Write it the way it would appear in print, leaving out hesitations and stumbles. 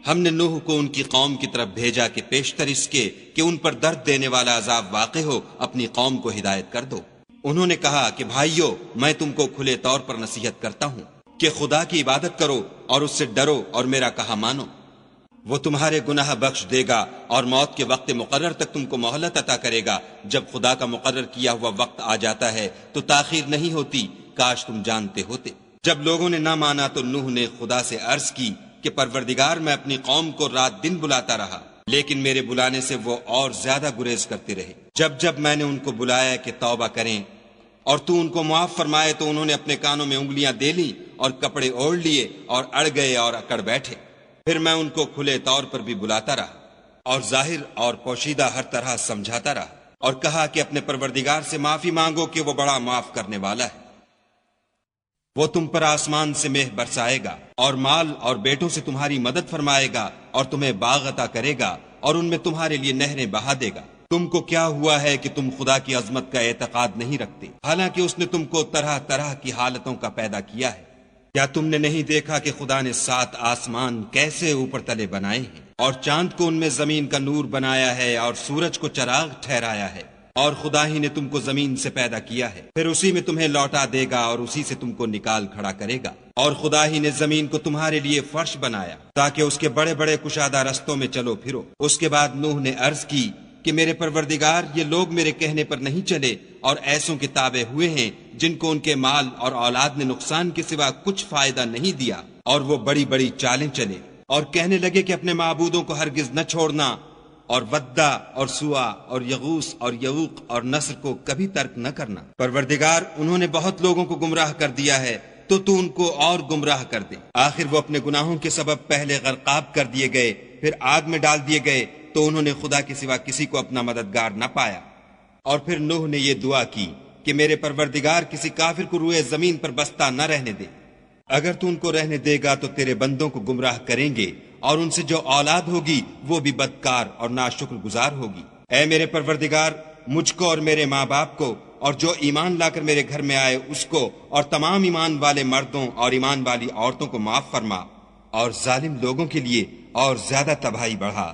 ہم نے نوح کو ان کی قوم کی طرف بھیجا کہ پیشتر اس کے کہ ان پر درد دینے والا عذاب واقع ہو اپنی قوم کو ہدایت کر دو۔ انہوں نے کہا کہ بھائیو، میں تم کو کھلے طور پر نصیحت کرتا ہوں کہ خدا کی عبادت کرو اور اس سے ڈرو اور میرا کہا مانو۔ وہ تمہارے گناہ بخش دے گا اور موت کے وقت مقرر تک تم کو مہلت عطا کرے گا۔ جب خدا کا مقرر کیا ہوا وقت آ جاتا ہے تو تاخیر نہیں ہوتی، کاش تم جانتے ہوتے۔ جب لوگوں نے نہ مانا تو نوح نے خدا سے عرض کی کہ پروردگار، میں اپنی قوم کو رات دن بلاتا رہا، لیکن میرے بلانے سے وہ اور زیادہ گریز کرتے رہے۔ جب میں نے ان کو بلایا کہ توبہ کریں اور تو ان کو معاف فرمائے تو انہوں نے اپنے کانوں میں انگلیاں دے لیں اور کپڑے اوڑھ لیے اور اڑ گئے اور اکڑ بیٹھے۔ پھر میں ان کو کھلے طور پر بھی بلاتا رہا اور ظاہر اور پوشیدہ ہر طرح سمجھاتا رہا، اور کہا کہ اپنے پروردگار سے معافی مانگو کہ وہ بڑا معاف کرنے والا ہے۔ وہ تم پر آسمان سے مہ برسائے گا اور مال اور بیٹوں سے تمہاری مدد فرمائے گا اور تمہیں باغ عطا کرے گا اور ان میں تمہارے لیے نہریں بہا دے گا۔ تم کو کیا ہوا ہے کہ تم خدا کی عظمت کا اعتقاد نہیں رکھتے، حالانکہ اس نے تم کو طرح طرح کی حالتوں کا پیدا کیا ہے؟ کیا تم نے نہیں دیکھا کہ خدا نے 7 آسمان کیسے اوپر تلے بنائے ہیں، اور چاند کو ان میں زمین کا نور بنایا ہے، اور سورج کو چراغ ٹھہرایا ہے؟ اور خدا ہی نے تم کو زمین سے پیدا کیا ہے، پھر اسی میں تمہیں لوٹا دے گا اور اسی سے تم کو نکال کھڑا کرے گا۔ اور خدا ہی نے زمین کو تمہارے لیے فرش بنایا تاکہ اس کے بڑے بڑے کشادہ رستوں میں چلو پھرو۔ اس کے بعد نوح نے عرض کی کہ میرے پروردگار، یہ لوگ میرے کہنے پر نہیں چلے اور ایسوں کے تابع ہوئے ہیں جن کو ان کے مال اور اولاد نے نقصان کے سوا کچھ فائدہ نہیں دیا، اور وہ بڑی بڑی چالیں چلے اور کہنے لگے کہ اپنے معبودوں کو ہرگز نہ چھوڑنا، اور ودہ اور سوا اور یغوس اور یعوق اور نصر کو کبھی ترک نہ کرنا۔ پروردگار، انہوں نے بہت لوگوں کو گمراہ کر دیا ہے، تو ان کو اور گمراہ کر دے۔ آخر وہ اپنے گناہوں کے سبب پہلے غرقاب کر دیے گئے، پھر آگ میں ڈال دیے گئے، تو انہوں نے خدا کے سوا کسی کو اپنا مددگار نہ پایا۔ اور پھر نوح نے یہ دعا کی کہ میرے پروردگار، کسی کافر کو روئے زمین پر بستہ نہ رہنے دے۔ اگر تو ان کو رہنے دے گا تو تیرے بندوں کو گمراہ کریں گے، اور ان سے جو اولاد ہوگی وہ بھی بدکار اور ناشکر گزار ہوگی۔ اے میرے پروردگار، مجھ کو اور میرے ماں باپ کو اور جو ایمان لا کر میرے گھر میں آئے اس کو اور تمام ایمان والے مردوں اور ایمان والی عورتوں کو معاف فرما، اور ظالم لوگوں کے لیے اور زیادہ تباہی بڑھا۔